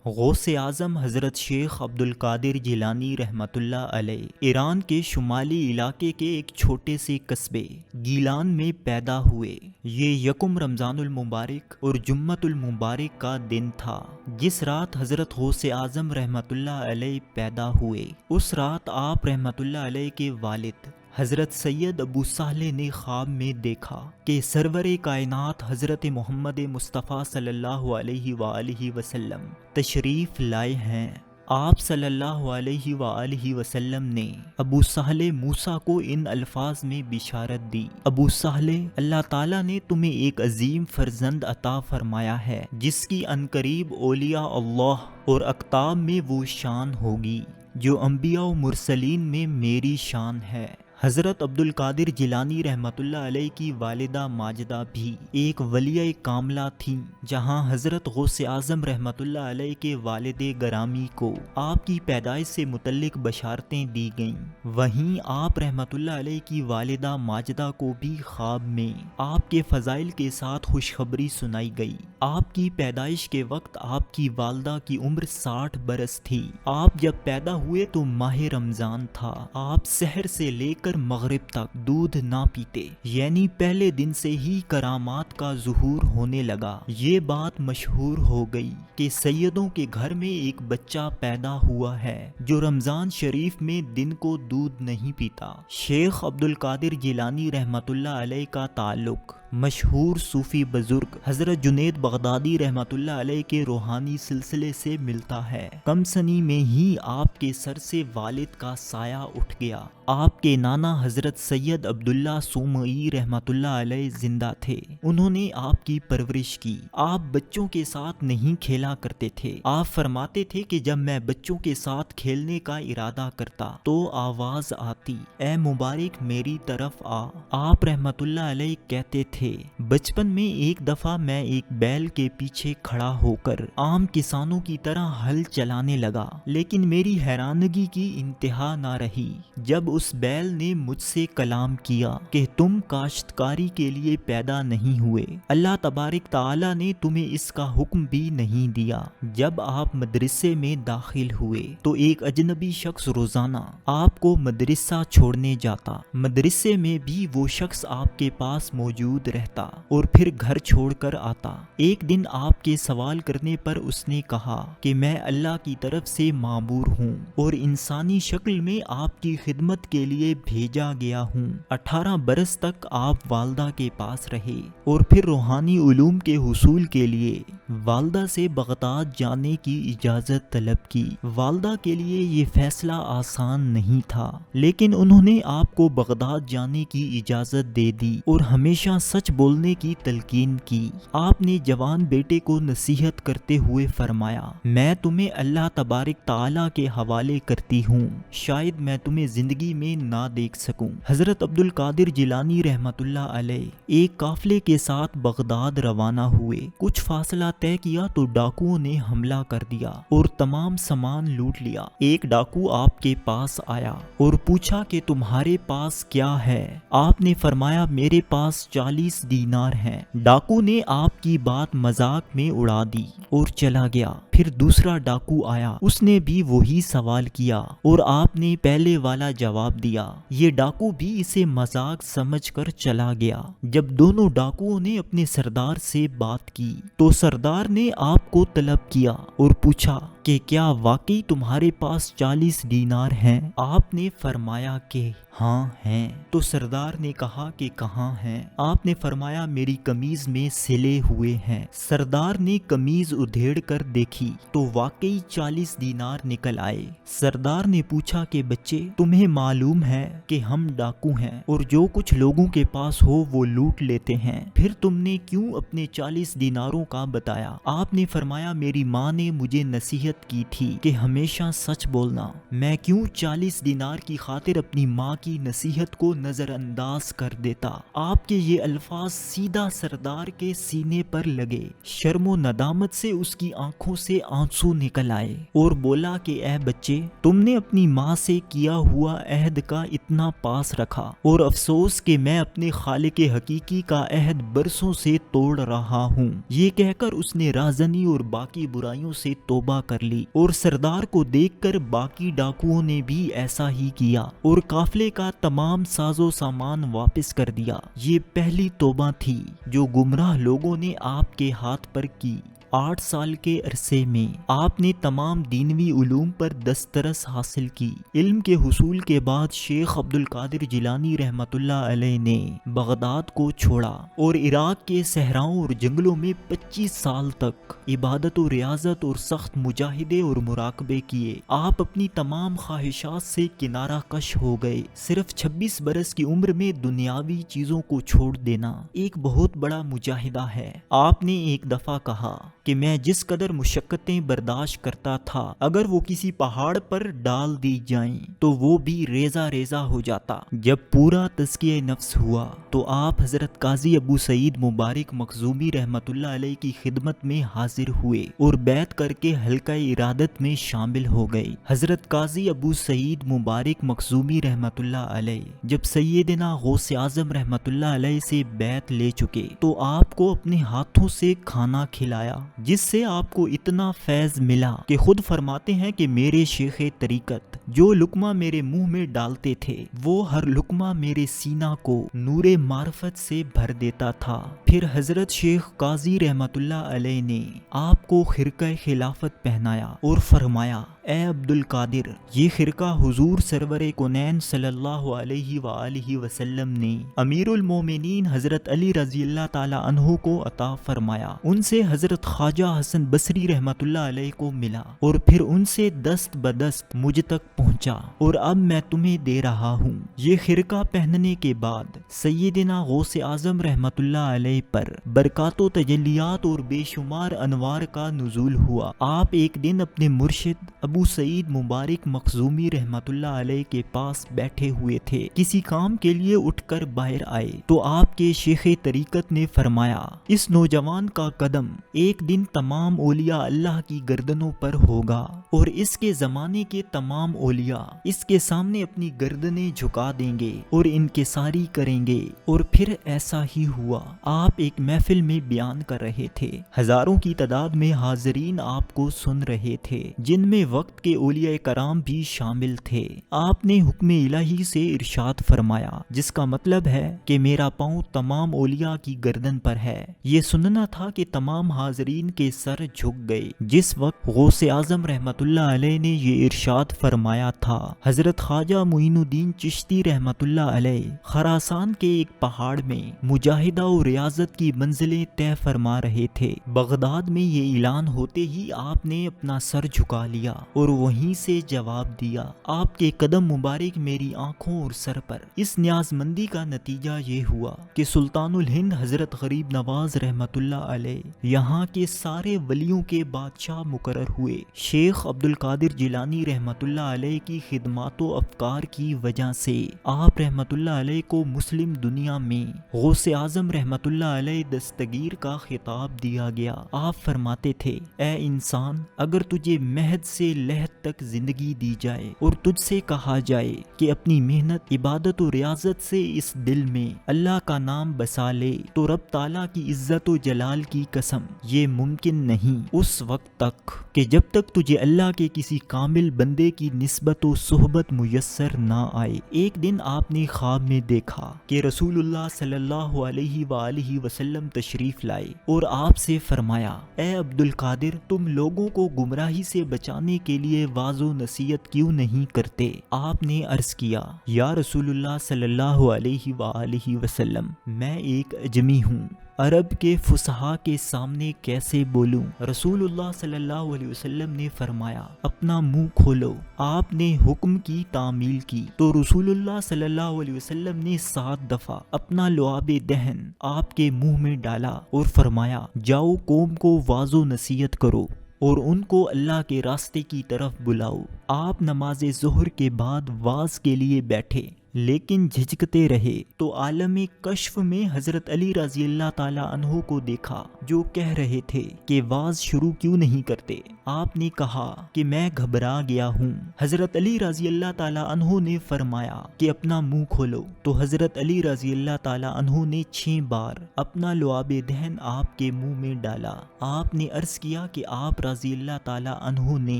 غوث اعظم حضرت شیخ عبدالقادر جیلانی رحمۃ اللہ علیہ ایران کے شمالی علاقے کے ایک چھوٹے سے قصبے گیلان میں پیدا ہوئے۔ یہ یکم رمضان المبارک اور جمعۃ المبارک کا دن تھا جس رات حضرت غوث اعظم رحمۃ اللہ علیہ پیدا ہوئے۔ اس رات آپ رحمۃ اللہ علیہ کے والد حضرت سید ابو صالح نے خواب میں دیکھا کہ سرور کائنات حضرت محمد مصطفیٰ صلی اللہ علیہ وآلہ وسلم تشریف لائے ہیں۔ آپ صلی اللہ علیہ وآلہ وسلم نے ابو صالح موسیٰ کو ان الفاظ میں بشارت دی: ابو صالح، اللہ تعالیٰ نے تمہیں ایک عظیم فرزند عطا فرمایا ہے جس کی عنقریب اولیاء اللہ اور اقطاب میں وہ شان ہوگی جو انبیاء و مرسلین میں میری شان ہے۔ حضرت عبدالقادر جیلانی رحمۃ اللہ علیہ کی والدہ ماجدہ بھی ایک ولیہ کاملہ تھیں، جہاں حضرت غوث اعظم رحمۃ اللہ علیہ کے والد گرامی کو آپ کی پیدائش سے متعلق بشارتیں دی گئیں۔ وہیں آپ رحمۃ اللہ علیہ کی والدہ ماجدہ کو بھی خواب میں آپ کے فضائل کے ساتھ خوشخبری سنائی گئی۔ آپ کی پیدائش کے وقت آپ کی والدہ کی عمر 60 برس تھی۔ آپ جب پیدا ہوئے تو ماہ رمضان تھا۔ آپ سحر سے لے کر مغرب تک دودھ نہ پیتے، یعنی پہلے دن سے ہی کرامات کا ظہور ہونے لگا۔ یہ بات مشہور ہو گئی کہ سیدوں کے گھر میں ایک بچہ پیدا ہوا ہے جو رمضان شریف میں دن کو دودھ نہیں پیتا۔ شیخ عبدالقادر جیلانی رحمۃ اللہ علیہ کا تعلق مشہور صوفی بزرگ حضرت جنید بغدادی رحمۃ اللہ علیہ کے روحانی سلسلے سے ملتا ہے۔ کم سنی میں ہی آپ کے سر سے والد کا سایہ اٹھ گیا۔ آپ کے نانا حضرت سید عبداللہ سومئی رحمۃ اللہ علیہ زندہ تھے۔ انہوں نے آپ کی پرورش کی۔ آپ بچوں کے ساتھ نہیں کھیلا کرتے تھے۔ آپ فرماتے تھے کہ جب میں بچوں کے ساتھ کھیلنے کا ارادہ کرتا تو آواز آتی: اے مبارک میری طرف آ۔ آپ رحمۃ اللہ علیہ کہتے تھے: بچپن میں ایک دفعہ میں ایک بیل کے پیچھے کھڑا ہو کر عام کسانوں کی طرح ہل چلانے لگا، لیکن میری حیرانگی کی انتہا نہ رہی جب اس بیل نے مجھ سے کلام کیا کہ تم کاشتکاری کے لیے پیدا نہیں ہوئے، اللہ تبارک تعالیٰ نے تمہیں اس کا حکم بھی نہیں دیا۔ جب آپ مدرسے میں داخل ہوئے تو ایک اجنبی شخص روزانہ آپ کو مدرسہ چھوڑنے جاتا۔ مدرسے میں بھی وہ شخص آپ کے پاس موجود رہتا اور پھر گھر چھوڑ کر آتا۔ ایک دن آپ کے سوال کرنے پر اس نے کہا کہ میں اللہ کی طرف سے مامور ہوں اور انسانی شکل میں آپ کی خدمت کے لیے بھیجا گیا ہوں۔ 18 برس تک آپ والدہ کے پاس رہے اور پھر روحانی علوم کے حصول کے لیے والدہ سے بغداد جانے کی اجازت طلب کی۔ والدہ کے لیے یہ فیصلہ آسان نہیں تھا، لیکن انہوں نے آپ کو بغداد جانے کی اجازت دے دی اور ہمیشہ سچ بولنے کی تلقین کی۔ آپ نے جوان بیٹے کو نصیحت کرتے ہوئے فرمایا: میں تمہیں اللہ تبارک تعالیٰ کے حوالے کرتی ہوں، شاید میں تمہیں زندگی میں نہ دیکھ سکوں۔ حضرت عبدالقادر جیلانی رحمۃ اللہ علیہ ایک قافلے کے ساتھ بغداد روانہ ہوئے۔ کچھ فاصلہ طے کیا تو ڈاکوؤں نے حملہ کر دیا اور تمام سامان لوٹ لیا۔ ایک ڈاکو آپ کے پاس آیا اور پوچھا کہ تمہارے پاس کیا ہے؟ آپ نے فرمایا: میرے پاس 40 دینار ہیں۔ ڈاکو نے آپ کی بات مذاق میں اڑا دی اور چلا گیا۔ پھر دوسرا ڈاکو آیا، اس نے بھی وہی سوال کیا اور آپ نے پہلے والا جواب دیا۔ یہ ڈاکو بھی اسے مذاق سمجھ کر چلا گیا۔ جب دونوں ڈاکوؤں نے اپنے سردار سے بات کی تو سردار نے آپ کو طلب کیا اور پوچھا کہ کیا واقعی تمہارے پاس 40 دینار ہیں؟ آپ نے فرمایا کہ ہاں ہیں۔ تو سردار نے کہا کہ کہاں ہیں؟ آپ نے فرمایا: میری قمیض میں سلے ہوئے ہیں۔ سردار نے قمیض ادھیڑ کر دیکھی تو واقعی 40 دینار نکل آئے۔ سردار نے پوچھا کہ بچے، تمہیں معلوم ہے کہ ہم ڈاکو ہیں اور جو کچھ لوگوں کے پاس ہو وہ لوٹ لیتے ہیں، پھر تم نے کیوں اپنے 40 دیناروں کا بتایا؟ آپ نے فرمایا: میری ماں نے مجھے نصیحت نصیحت کی تھی کہ ہمیشہ سچ بولنا۔ میں کیوں 40 دینار کی خاطر اپنی ماں کی نصیحت کو نظر انداز کر دیتا۔ آپ کے یہ الفاظ سیدھا سردار کے سینے پر لگے۔ شرم و ندامت سے اس کی آنکھوں سے آنسو نکل آئے اور بولا کہ اے بچے، تم نے اپنی ماں سے کیا ہوا عہد کا اتنا پاس رکھا، اور افسوس کہ میں اپنے خالق حقیقی کا عہد برسوں سے توڑ رہا ہوں۔ یہ کہہ کر اس نے رازنی اور باقی برائیوں سے توبہ کر لی، اور سردار کو دیکھ کر باقی ڈاکوؤں نے بھی ایسا ہی کیا اور قافلے کا تمام ساز و سامان واپس کر دیا۔ یہ پہلی توبہ تھی جو گمراہ لوگوں نے آپ کے ہاتھ پر کی۔ 8 سال کے عرصے میں آپ نے تمام دینوی علوم پر دسترس حاصل کی۔ علم کے حصول کے بعد شیخ عبد القادر جیلانی رحمۃ اللہ علیہ نے بغداد کو چھوڑا اور عراق کے صحراؤں اور جنگلوں میں 25 سال تک عبادت و ریاضت اور سخت مجاہدے اور مراقبے کیے۔ آپ اپنی تمام خواہشات سے کنارہ کش ہو گئے۔ صرف 26 برس کی عمر میں دنیاوی چیزوں کو چھوڑ دینا ایک بہت بڑا مجاہدہ ہے۔ آپ نے ایک دفعہ کہا کہ میں جس قدر مشقتیں برداشت کرتا تھا، اگر وہ کسی پہاڑ پر ڈال دی جائیں تو وہ بھی ریزہ ریزہ ہو جاتا۔ جب پورا تزکیہ نفس ہوا تو آپ حضرت قاضی ابو سعید مبارک مخزومی رحمۃ اللہ علیہ کی خدمت میں حاضر ہوئے اور بیعت کر کے حلقہ ارادت میں شامل ہو گئے۔ حضرت قاضی ابو سعید مبارک مخزومی رحمۃ اللہ علیہ جب سیدنا غوث اعظم رحمۃ اللہ علیہ سے بیعت لے چکے تو آپ کو اپنے ہاتھوں سے کھانا کھلایا، جس سے آپ کو اتنا فیض ملا کہ خود فرماتے ہیں کہ میرے شیخ طریقت جو لقمہ میرے منہ میں ڈالتے تھے وہ ہر لقمہ میرے سینہ کو نور معرفت سے بھر دیتا تھا۔ پھر حضرت شیخ قاضی رحمۃ اللہ علیہ نے آپ کو خرقہ خلافت پہنایا اور فرمایا، اے عبد القادر، یہ خرقہ حضور سرور کونین صلی اللہ علیہ وآلہ وسلم نے امیر المومنین حضرت علی رضی اللہ تعالی عنہ کو عطا فرمایا۔ ان سے حضرت خواجہ حسن بصری رحمۃ اللہ علیہ کو ملا اور پھر ان سے دست بدست مجھ تک پہنچا، اور اب میں تمہیں دے رہا ہوں۔ یہ خرقہ پہننے کے بعد سیدنا غوث اعظم رحمۃ اللہ علیہ پر برکات و تجلیات اور بے شمار انوار کا نزول ہوا۔ آپ ایک دن اپنے مرشد ابو سعید مبارک مخزومی رحمۃ اللہ علیہ کے پاس بیٹھے ہوئے تھے، کسی کام کے لیے اٹھ کر باہر آئے تو آپ کے شیخ طریقت نے فرمایا، اس نوجوان کا قدم ایک دن تمام اولیاء اللہ کی گردنوں پر ہوگا، اور اس کے زمانے کے تمام اولیاء اس کے سامنے اپنی گردنیں جھکا دیں گے اور انکساری کریں گے۔ اور پھر ایسا ہی ہوا۔ آپ ایک محفل میں بیان کر رہے تھے، ہزاروں کی تعداد میں حاضرین آپ کو سن رہے تھے، جن میں وقت کے اولیاء کرام بھی شامل تھے۔ آپ نے حکم الہی سے ارشاد فرمایا، جس کا مطلب ہے کہ میرا پاؤں تمام اولیاء کی گردن پر ہے۔ یہ سننا تھا کہ تمام حاضرین کے سر جھک گئے۔ جس وقت غوث اعظم رحمۃ اللہ علیہ نے یہ ارشاد فرمایا تھا، حضرت خواجہ معین الدین چشتی رحمۃ اللہ علیہ خراسان کے ایک پہاڑ میں مجاہدہ و ریاضت کی منزلیں طے فرما رہے تھے۔ بغداد میں یہ اعلان ہوتے ہی آپ نے اپنا سر جھکا لیا اور وہیں سے جواب دیا، آپ کے قدم مبارک میری آنکھوں اور سر پر۔ اس نیاز مندی کا نتیجہ یہ ہوا کہ سلطان الہند حضرت غریب نواز رحمۃ اللہ علیہ یہاں کے سارے ولیوں کے بادشاہ مقرر ہوئے۔ شیخ عبد القادر جیلانی رحمۃ اللہ علیہ کی خدمات و افکار کی وجہ سے آپ رحمۃ اللہ علیہ کو مسلم دنیا میں غوث اعظم رحمۃ اللہ علیہ دستگیر کا خطاب دیا گیا۔ آپ فرماتے تھے، اے انسان، اگر تجھے مہد سے لحد تک زندگی دی جائے اور تجھ سے کہا جائے کہ اپنی محنت، عبادت و ریاضت سے اس دل میں اللہ کا نام بسا لے تو رب تعالیٰ کی عزت و جلال کی قسم یہ ممکن نہیں اس وقت تک کہ جب تک تجھے اللہ کے کسی کامل بندے کی نسبت و صحبت میسر نہ آئے۔ ایک دن آپ نے خواب میں دیکھا کہ رسول اللہ صلی اللہ علیہ وآلہ وسلم تشریف لائے اور آپ سے فرمایا، اے عبد القادر، تم لوگوں کو گمراہی سے بچانے کے لیے واعظ و نصیحت کیوں نہیں کرتے؟ آپ نے عرض کیا، یا رسول اللہ صلی اللہ علیہ وآلہ وسلم، میں ایک اجمی ہوں، عرب کے فصحاء کے سامنے کیسے بولوں؟ رسول اللہ صلی اللہ علیہ وسلم نے فرمایا، اپنا منہ کھولو۔ آپ نے حکم کی تعمیل کی تو رسول اللہ صلی اللہ علیہ وسلم نے 7 دفعہ اپنا لعاب دہن آپ کے منہ میں ڈالا اور فرمایا، جاؤ قوم کو واعظ و نصیحت کرو۔ اور ان کو اللہ کے راستے کی طرف بلاؤ۔ آپ نماز ظہر کے بعد واز کے لیے بیٹھے لیکن جھجکتے رہے تو عالم کشف میں حضرت علی رضی اللہ تعالیٰ عنہ کو دیکھا جو کہہ رہے تھے کہ واز شروع کیوں نہیں کرتے۔ آپ نے کہا کہ میں گھبرا گیا ہوں۔ حضرت علی رضی اللہ تعالیٰ عنہ نے فرمایا کہ اپنا منہ کھولو، تو حضرت علی رضی اللہ تعالیٰ عنہ نے 6 بار اپنا لعاب دہن آپ کے منہ میں ڈالا۔ آپ نے عرض کیا کہ آپ رضی اللہ تعالیٰ عنہ نے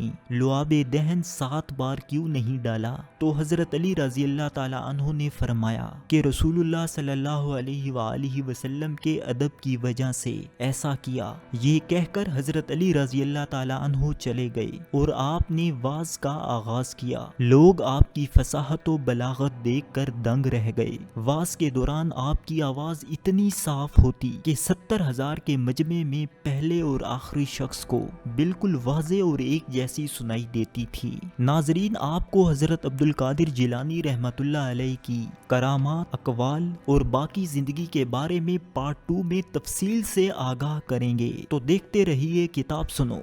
لعاب دہن 7 بار کیوں نہیں ڈالا؟ تو حضرت علی رضی اللہ تعالیٰ عنہ نے فرمایا کہ رسول اللہ صلی اللہ علیہ وآلہ وسلم کے ادب کی وجہ سے ایسا کیا۔ یہ کہہ کر حضرت علی رضی اللہ تعالیٰ عنہ چلے گئے اور آپ نے واز کا آغاز کیا۔ لوگ آپ کی فصاحت و بلاغت دیکھ کر دنگ رہ گئے۔ واز کے دوران آپ کی آواز اتنی صاف ہوتی کہ 70,000 کے مجمع میں پہلے اور آخری شخص کو بالکل واضح اور ایک جیسی سنائی دیتی تھی۔ ناظرین، آپ کو حضرت عبد القادر جیلانی رحمۃ اللہ علیہ کی کرامات، اقوال اور باقی زندگی کے بارے میں پارٹ 2 میں تفصیل سے آگاہ کریں گے، تو دیکھتے رہیے کتاب سنو۔